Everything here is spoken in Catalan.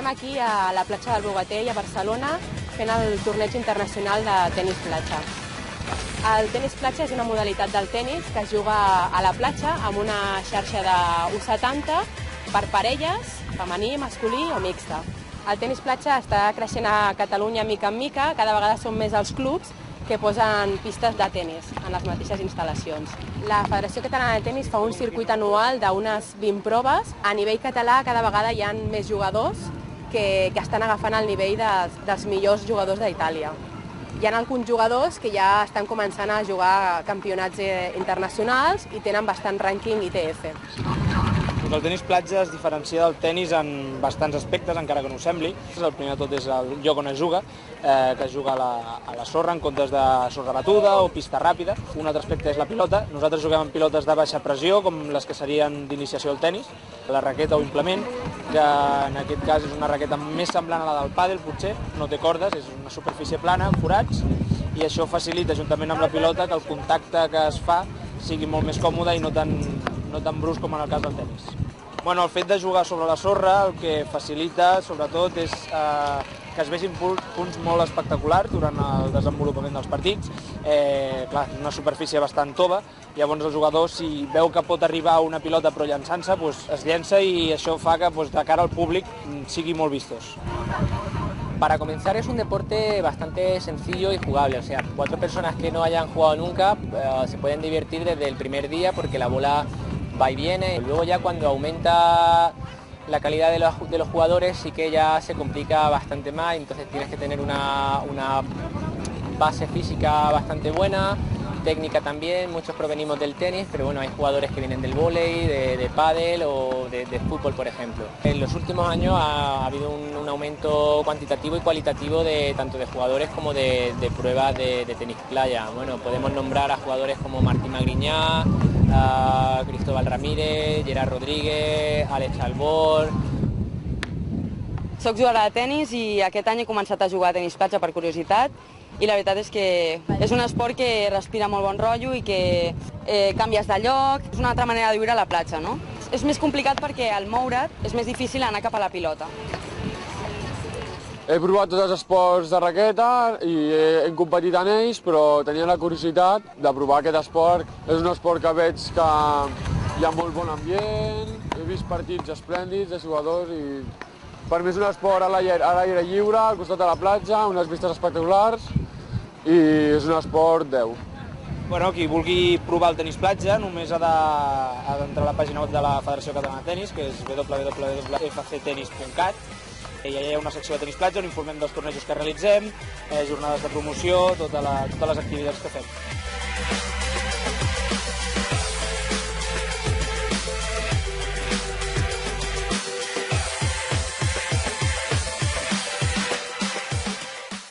Estem aquí a la platja del Bogatell, a Barcelona, fent el torneig internacional de tenis platja. El tenis platja és una modalitat del tenis que es juga a la platja amb una xarxa de U70 per parelles, femení, masculí o mixta. El tenis platja està creixent a Catalunya mica en mica, cada vegada són més els clubs que posen pistes de tenis en les mateixes instal·lacions. La Federació Catalana de Tenis fa un circuit anual d'unes 20 proves. A nivell català cada vegada hi ha més jugadors que estan agafant el nivell dels millors jugadors d'Itàlia. Hi ha alguns jugadors que ja estan començant a jugar campionats internacionals i tenen bastant rànquing ITF. El tenis platja es diferencia del tenis en bastants aspectes, encara que no ho sembli. El primer de tot és el lloc on es juga, que es juga a la sorra en comptes de sorra batuda o pista ràpida. Un altre aspecte és la pilota. Nosaltres juguem amb pilotes de baixa pressió, com les que serien d'iniciació del tenis. La raqueta o implement, que en aquest cas és una raqueta més semblant a la del pàdel, potser, no té cordes, és una superfície plana, amb forats, i això facilita, juntament amb la pilota, que el contacte que es fa sigui molt més còmode i no tan brusc com en el cas del tenis. El fet de jugar sobre la sorra el que facilita, sobretot, és que es vegin punts molt espectaculars durant el desenvolupament dels partits. Clar, una superfície bastant tova, llavors el jugador, si veu que pot arribar a una pilota però llançant-se, es llença i això fa que de cara al públic sigui molt vistós. Para comenzar es un deporte bastante sencillo y jugable, o sea, 4 personas que no hayan jugado nunca se pueden divertir desde el primer día porque la bola va y viene. Luego ya cuando aumenta la calidad de los jugadores sí que ya se complica bastante más, entonces tienes que tener una base física bastante buena, técnica también, muchos provenimos del tenis, pero bueno, hay jugadores que vienen del vóley, de pádel o de fútbol, por ejemplo. En los últimos años ha habido un aumento cuantitativo y cualitativo tanto de jugadores como de pruebas de tenis playa. Bueno, podemos nombrar a jugadores como Martí Magriñá, Cristóbal Ramírez, Gerard Rodríguez, Àlex Albor. Soc jugadora de tenis i aquest any he començat a jugar a tenis platja per curiositat i la veritat és que és un esport que respira molt bon rotllo i que canvies de lloc. És una altra manera de viure a la platja, no? És més complicat perquè al moure't és més difícil anar cap a la pilota. He provat tots els esports de raqueta i he competit en ells, però tenia la curiositat de provar aquest esport. És un esport que veig que hi ha molt bon ambient, he vist partits esplèndids de jugadors i per mi és un esport a l'aire lliure, al costat de la platja, unes vistes espectaculars i és un esport 10. Qui vulgui provar el tenis platja només ha d'entrar a la pàgina web de la Federació Catalana de Tenis, que és www.fctenis.cat. I allà hi ha una secció de tenis platja on informem dels tornejos que realitzem, jornades de promoció, totes les activitats que fem.